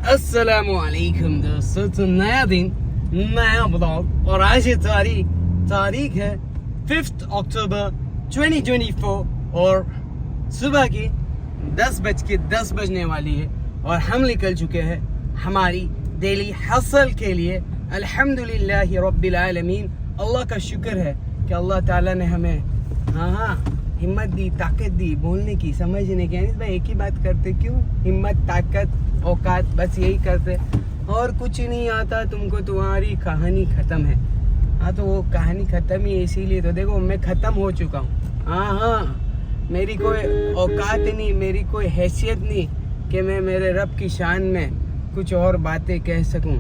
अस्सलामुअलैकुम दोस्तों, तो नया दिन नया ब्लॉग और आज ये तारीख है 5 अक्टूबर 2024 और सुबह की 10 बजने वाली है और हम निकल चुके हैं हमारी डेली हसल के लिए। अल्हम्दुलिल्लाह रब्बिल आलमीन, अल्लाह का शुक्र है कि अल्लाह ताला ने हमें हिम्मत दी, ताकत दी बोलने की, समझने की। भाई एक ही बात करते क्यों? हिम्मत, ताकत, औकात, बस यही करते और कुछ नहीं आता तुमको। तुम्हारी कहानी ख़त्म है। हाँ, तो वो कहानी ख़त्म ही इसीलिए तो देखो मैं ख़त्म हो चुका हूँ। मेरी कोई औकात नहीं, मेरी कोई हैसियत नहीं कि मैं मेरे रब की शान में कुछ और बातें कह सकूँ।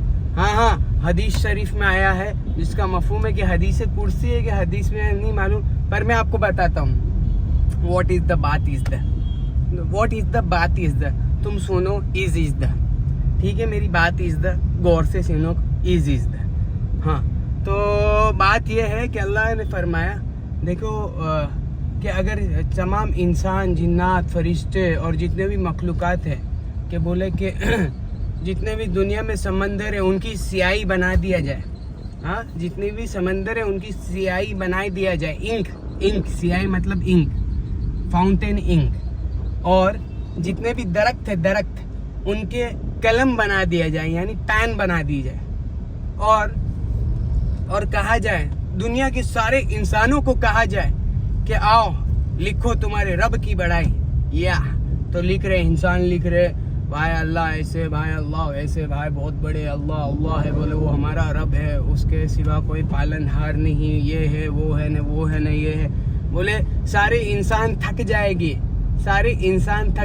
हदीस शरीफ में आया है जिसका मफहूम है कि हदीस कुर्सी है कि हदीस में नहीं मालूम, पर मैं आपको बताता हूँ व्हाट इज द बात इज द तुम सुनो, इज द, ठीक है? मेरी बात इज द, गौर से सुनो, इज द। हाँ, तो बात यह है कि अल्लाह ने फरमाया, देखो कि अगर तमाम इंसान, जिन्नात, फरिश्ते और जितने भी मखलूक़ात है कि बोले कि जितने भी दुनिया में समंदर है उनकी स्याही बना दिया जाए। हाँ, जितने भी समंदर है उनकी स्याही बना दिया जाए। इंक स्याही मतलब इंक, फाउंटेन इंक। और जितने भी दरख्त उनके कलम बना दिया जाए, यानी पेन बना दी जाए। और कहा जाए, दुनिया के सारे इंसानों को कहा जाए कि आओ लिखो तुम्हारे रब की बड़ाई। या तो लिख रहे इंसान, लिख रहे भाई अल्लाह ऐसे, भाई अल्लाह ऐसे, भाई बहुत बड़े अल्लाह है, बोले वो हमारा रब है, उसके सिवा कोई पालनहार नहीं, ये है वो है न वो है न ये है। बोले सारे इंसान थक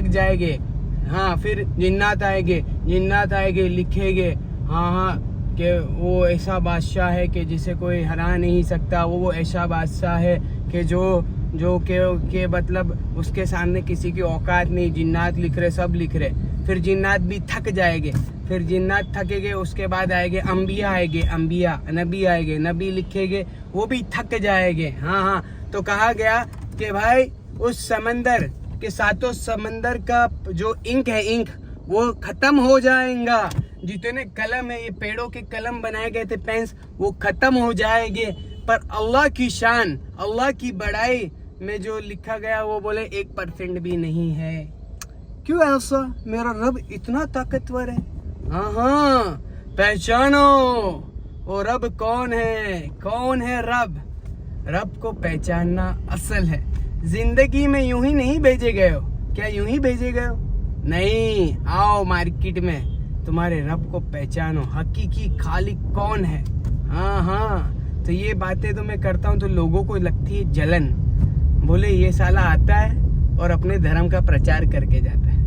जाएंगे। हाँ, फिर जिन्नात आएंगे लिखेंगे कि वो ऐसा बादशाह है कि जिसे कोई हरा नहीं सकता, वो ऐसा बादशाह है कि जो के मतलब उसके सामने किसी की औकात नहीं। जिन्नात लिख रहे, सब लिख रहे। फिर जिन्नात भी थक जाएंगे, फिर जिन्नात थकेंगे, उसके बाद आएंगे अंबिया, नबी लिखेंगे, वो भी थक जाएंगे। हाँ, तो कहा गया कि भाई उस समंदर के सातों समंदर का जो इंक है वो खत्म हो जाएगा। जितने कलम है, ये पेड़ों के कलम बनाए गए थे, पेन्स, वो खत्म हो जाएंगे। पर अल्लाह की शान, अल्लाह की बड़ाई में जो लिखा गया वो बोले 1% भी नहीं है। क्यों ऐसा? मेरा रब इतना ताकतवर है। हाँ, पहचानो वो रब कौन है रब को पहचानना असल है। जिंदगी में यूं ही नहीं भेजे गए हो। क्या यूं ही भेजे गए हो? नहीं, आओ मार्केट में तुम्हारे रब को पहचानो, हकीकी खालिक कौन है। हाँ, तो ये बातें तो मैं करता हूँ तो लोगों को लगती है जलन। बोले ये साला आता है और अपने धर्म का प्रचार करके जाता है।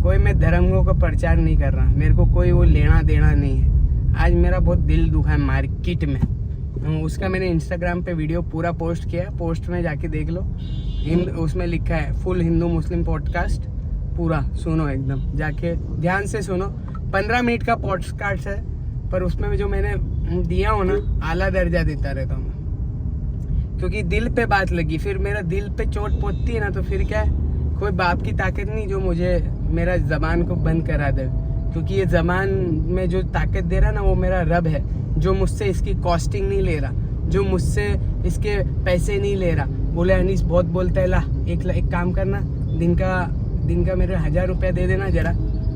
कोई मैं धर्मों का प्रचार नहीं कर रहा, मेरे को कोई वो लेना देना नहीं है। आज मेरा बहुत दिल दुखा है मार्केट में, उसका मैंने इंस्टाग्राम पे वीडियो पूरा पोस्ट किया, पोस्ट में जाके देख लो। उसमें लिखा है फुल हिंदू मुस्लिम पॉडकास्ट, पूरा सुनो, एकदम जाके ध्यान से सुनो। 15 मिनट का पॉडकास्ट है, पर उसमें जो मैंने दिया हो ना, आला दर्जा देता रहता हूँ क्योंकि दिल पे बात लगी। फिर मेरा दिल पे चोट पहुंचती है ना, तो फिर क्या है, कोई बाप की ताकत नहीं जो मुझे मेरा जबान को बंद करा दे। क्योंकि ये जबान में जो ताकत दे रहा ना, वो मेरा रब है, जो मुझसे इसकी कॉस्टिंग नहीं ले रहा, जो मुझसे इसके पैसे नहीं ले रहा। बोले अनीस बहुत बोलता है, ला एक काम करना, दिन का मेरे 1000 रुपया दे देना जरा।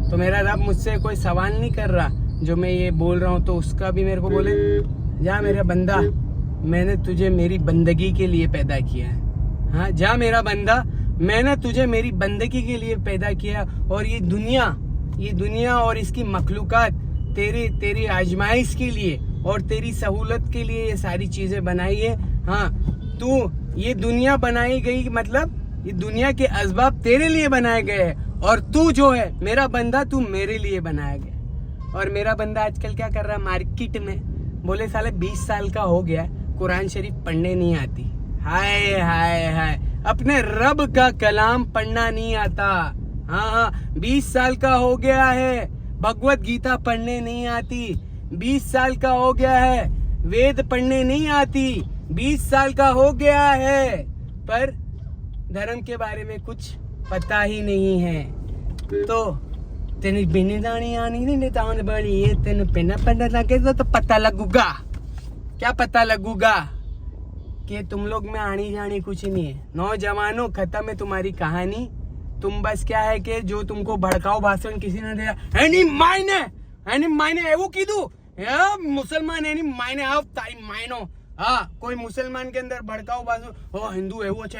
तो मेरा रब मुझसे कोई सवाल नहीं कर रहा जो मैं ये बोल रहा हूँ, तो उसका भी मेरे को बोले, जा मेरा बंदा, मैंने तुझे मेरी बंदगी के लिए पैदा किया है। हाँ, जा मेरा बंदा, मैंने तुझे मेरी बंदगी के लिए पैदा किया। और ये दुनिया और इसकी मखलूकात तेरी आजमाइश के लिए और तेरी सहूलत के लिए ये सारी चीजें बनाई है। हाँ, तू ये दुनिया बनाई गई, मतलब ये दुनिया के असबाब तेरे लिए बनाए गए हैं, और तू जो है मेरा बंदा, तू मेरे लिए बनाया गया। और मेरा बंदा आजकल क्या कर रहा है मार्केट में? बोले साले 20 साल का हो गया, कुरान शरीफ पढ़ने नहीं आती। हाय, अपने रब का कलाम पढ़ना नहीं आता। हाँ, 20 साल का हो गया है, भगवत गीता पढ़ने नहीं आती। 20 साल का हो गया है, वेद पढ़ने नहीं आती। 20 साल का हो गया है, पर धर्म के बारे में कुछ पता ही नहीं है। तो तेन बिनी दानी आनी नहीं तान बड़ी है, तेन पेना पेना लगे तो पता लगूगा। क्या पता लगूगा कि तुम लोग में आनी जानी कुछ नहीं है। नौजवानों, खत्म है तुम्हारी कहानी। तुम बस क्या है कि जो तुमको भड़काओ भाषण किसी ने दिया, एनी मायने एवं कीधु मुसलमान एनी मायने आओ तारी मायनो। हाँ, कोई मुसलमान के अंदर भड़काओ भाषण, ओ हिंदू एवो छे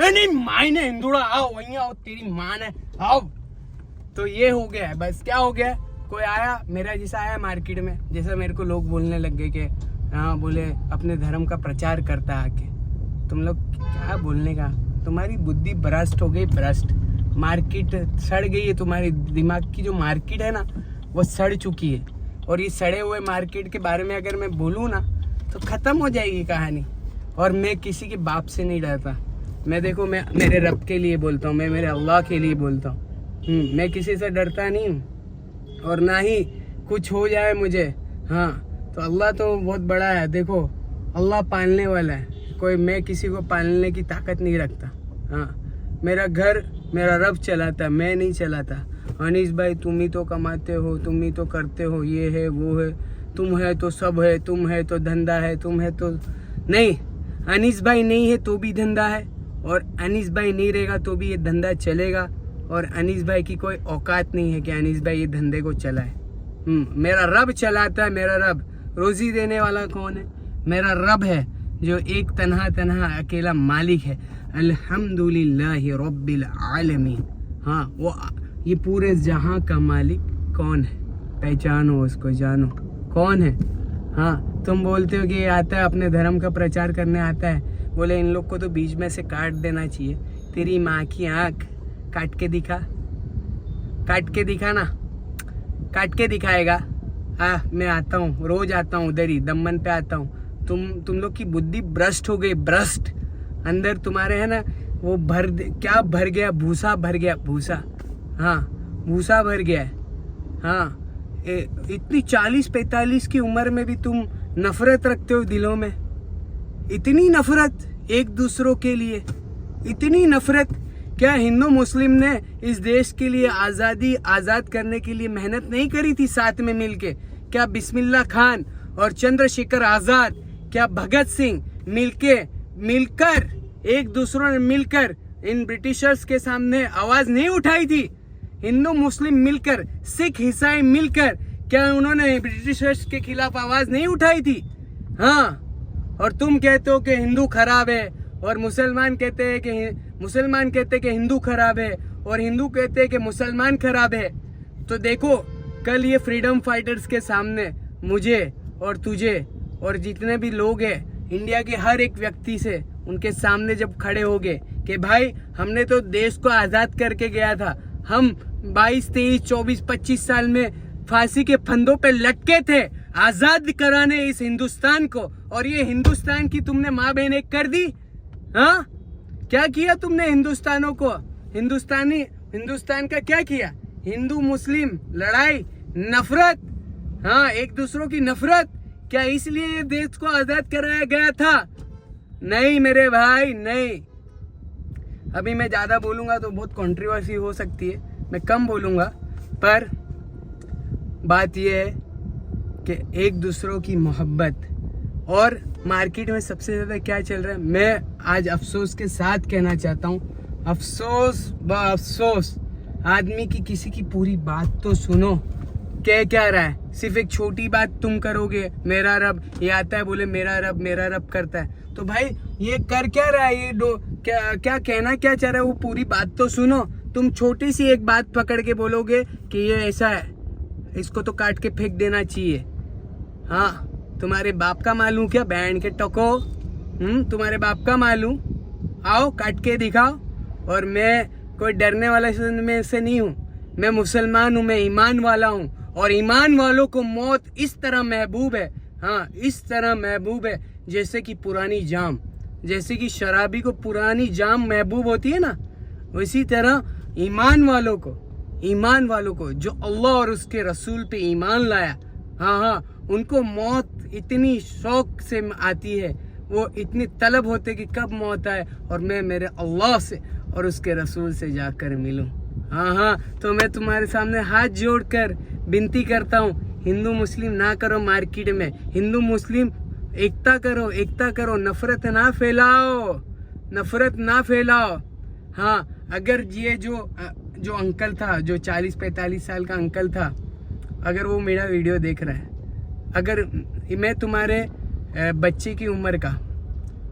एनी मायने हिंदुड़ा आओ वहीं आओ तेरी मान है आओ। तो ये हो गया है, बस क्या हो गया, कोई आया मेरा जैसा आया मार्केट में, जैसा मेरे को लोग बोलने लग गए कि हाँ बोले अपने धर्म का प्रचार करता आके। तुम लोग क्या बोलने का, तुम्हारी बुद्धि भ्रष्ट हो गई, भ्रष्ट। मार्केट सड़ गई है, तुम्हारी दिमाग की जो मार्केट है ना वो सड़ चुकी है। और ये सड़े हुए मार्केट के बारे में अगर मैं बोलूँ ना तो ख़त्म हो जाएगी कहानी। और मैं किसी के बाप से नहीं डरता। मैं देखो, मैं मेरे रब के लिए बोलता हूँ, मैं मेरे अल्लाह के लिए बोलता हूँ। मैं किसी से डरता नहीं हूँ, और ना ही कुछ हो जाए मुझे। हाँ, तो अल्लाह तो बहुत बड़ा है। देखो, अल्लाह पालने वाला है, कोई मैं किसी को पालने की ताकत नहीं रखता। हाँ, मेरा घर मेरा रब चलाता, मैं नहीं चलाता। अनीस भाई तुम ही तो कमाते हो, तुम ही तो करते हो, ये है वो है, तुम है तो सब है, तुम है तो धंधा है, तुम है तो नहीं। अनीस भाई नहीं है तो भी धंधा है, और अनीस भाई नहीं रहेगा तो भी ये धंधा चलेगा। और अनीस भाई की कोई औकात नहीं है कि अनीस भाई ये धंधे को चलाए। मेरा रब चलाता है। मेरा रब रोजी देने वाला कौन है? मेरा रब है जो एक तन्हा अकेला मालिक है। अल्हम्दुलिल्लाहि रब्बिल आलमीन। हाँ, वो ये पूरे जहां का मालिक कौन है? पहचानो उसको, जानो कौन है। हाँ, तुम बोलते हो कि ये आता है अपने धर्म का प्रचार करने आता है, बोले इन लोग को तो बीच में से काट देना चाहिए। तेरी माँ की आँख काट के दिखा, काट के दिखा ना, काट के दिखाएगा। हाँ, मैं आता हूँ, रोज आता हूँ, उधर ही दमन पे आता हूँ। तुम लोग की बुद्धि भ्रष्ट हो गई, भ्रष्ट। अंदर तुम्हारे है ना वो क्या भर गया, भूसा भर गया, भूसा। हाँ, भूसा भर गया है। हाँ, इतनी 40-45 की उम्र में भी तुम नफरत रखते हो दिलों में। इतनी नफरत एक दूसरों के लिए, इतनी नफरत। क्या हिंदू मुस्लिम ने इस देश के लिए आजाद करने के लिए मेहनत नहीं करी थी साथ में मिलके? क्या बिस्मिल्लाह खान और चंद्रशेखर आजाद, क्या भगत सिंह मिलकर एक दूसरों ने मिलकर इन ब्रिटिशर्स के सामने आवाज नहीं उठाई थी? हिंदू मुस्लिम मिलकर, सिख ईसाई मिलकर, क्या उन्होंने ब्रिटिशर्स के खिलाफ आवाज नहीं उठाई थी? हाँ, और तुम कहते हो कि हिंदू खराब है, और मुसलमान कहते हैं कि हिंदू खराब है, और हिंदू कहते हैं कि मुसलमान खराब है। तो देखो, कल ये फ्रीडम फाइटर्स के सामने मुझे और तुझे और जितने भी लोग हैं इंडिया के हर एक व्यक्ति से, उनके सामने जब खड़े हो गए कि भाई हमने तो देश को आज़ाद करके गया था, हम 22, 23, 24, 25 साल में फांसी के फंदों पे लटके थे आज़ाद कराने इस हिंदुस्तान को, और ये हिंदुस्तान की तुमने माँ बहन एक कर दी। हाँ, क्या किया तुमने हिंदुस्तानों को? हिंदुस्तान का क्या किया? हिंदू मुस्लिम लड़ाई, नफरत। हाँ, एक दूसरों की नफरत। क्या इसलिए ये देश को आजाद कराया गया था? नहीं मेरे भाई, नहीं। अभी मैं ज्यादा बोलूंगा तो बहुत कंट्रोवर्सी हो सकती है, मैं कम बोलूंगा। पर बात यह है कि एक दूसरों की मोहब्बत। और मार्केट में सबसे ज़्यादा क्या चल रहा है, मैं आज अफसोस के साथ कहना चाहता हूँ, अफसोस आदमी की किसी की पूरी बात तो सुनो। क्या रहा है? सिर्फ एक छोटी बात तुम करोगे, मेरा रब ये आता है, बोले मेरा रब करता है। तो भाई ये कर क्या रहा है? ये क्या कहना क्या चाह रहा है, वो पूरी बात तो सुनो। तुम छोटी सी एक बात पकड़ के बोलोगे कि ये ऐसा है, इसको तो काट के फेंक देना चाहिए। हाँ, तुम्हारे बाप का मालूम क्या? बैंड के टको, तुम्हारे बाप का मालूम? आओ काट के दिखाओ। और मैं कोई डरने वाला में से नहीं हूँ, मैं मुसलमान हूँ, मैं ईमान वाला हूँ, और ईमान वालों को मौत इस तरह महबूब है। हाँ, इस तरह महबूब है जैसे कि पुरानी जाम, जैसे कि शराबी को पुरानी जाम महबूब होती है ना, उसी तरह ईमान वालों को जो अल्लाह और उसके रसूल पे ईमान लाया, हाँ, उनको मौत इतनी शौक से आती है, वो इतनी तलब होते कि कब मौत आए और मैं मेरे अल्लाह से और उसके रसूल से जाकर मिलूं। हाँ हाँ, तो मैं तुम्हारे सामने हाथ जोड़कर विनती करता हूँ, हिंदू मुस्लिम ना करो मार्केट में, हिंदू मुस्लिम एकता करो, एकता करो, नफरत ना फैलाओ, नफरत ना फैलाओ। हाँ, अगर ये जो अंकल था, जो 40-45 साल का अंकल था, अगर वो मेरा वीडियो देख रहा है, अगर मैं तुम्हारे बच्चे की उम्र का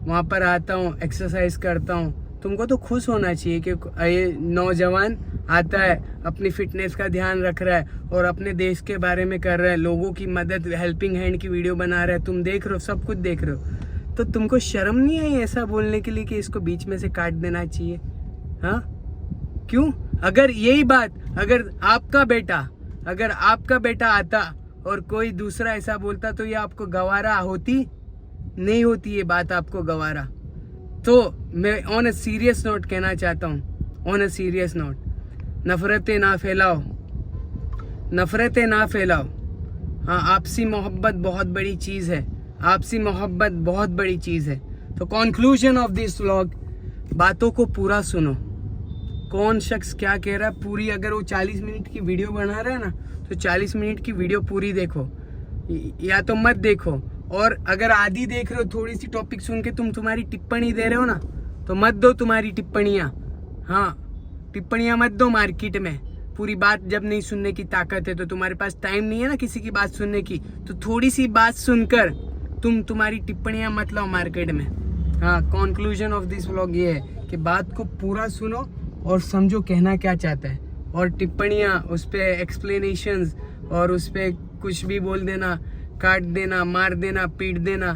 वहाँ पर आता हूँ, एक्सरसाइज करता हूँ, तुमको तो खुश होना चाहिए कि ये नौजवान आता है, अपनी फिटनेस का ध्यान रख रहा है और अपने देश के बारे में कर रहा है, लोगों की मदद, हेल्पिंग हैंड की वीडियो बना रहा है, तुम देख रहे हो, सब कुछ देख रहे हो, तो तुमको शर्म नहीं आई ऐसा बोलने के लिए कि इसको बीच में से काट देना चाहिए? हाँ, क्यों? अगर यही बात अगर आपका बेटा आता और कोई दूसरा ऐसा बोलता तो ये आपको गवारा होती? नहीं होती ये बात आपको गवारा। तो मैं ऑन अ सीरियस नोट कहना चाहता हूँ, ऑन अ सीरियस नोट, नफरतें ना फैलाओ, नफरतें ना फैलाओ। हाँ, आपसी मोहब्बत बहुत बड़ी चीज़ है, आपसी मोहब्बत बहुत बड़ी चीज़ है। तो कंक्लूजन ऑफ दिस व्लॉग, बातों को पूरा सुनो, कौन शख्स क्या कह रहा है पूरी, अगर वो 40 मिनट की वीडियो बना रहा है ना, तो 40 मिनट की वीडियो पूरी देखो, या तो मत देखो। और अगर आधी देख रहे हो, थोड़ी सी टॉपिक सुन के तुम्हारी टिप्पणी दे रहे हो ना, तो मत दो तुम्हारी टिप्पणियाँ। हाँ, टिप्पणियाँ मत दो मार्केट में। पूरी बात जब नहीं सुनने की ताकत है, तो तुम्हारे पास टाइम नहीं है ना किसी की बात सुनने की, तो थोड़ी सी बात सुनकर तुम्हारी टिप्पणियाँ मत लाओ मार्केट में। हाँ, कंक्लूजन ऑफ दिस व्लॉग ये है कि बात को पूरा सुनो और समझो कहना क्या चाहता है, और टिप्पणियाँ, उस पर एक्सप्लेनेशंस और उस पर कुछ भी बोल देना, काट देना, मार देना, पीट देना,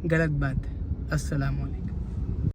गलत बात है। अस्सलाम वालेकुम।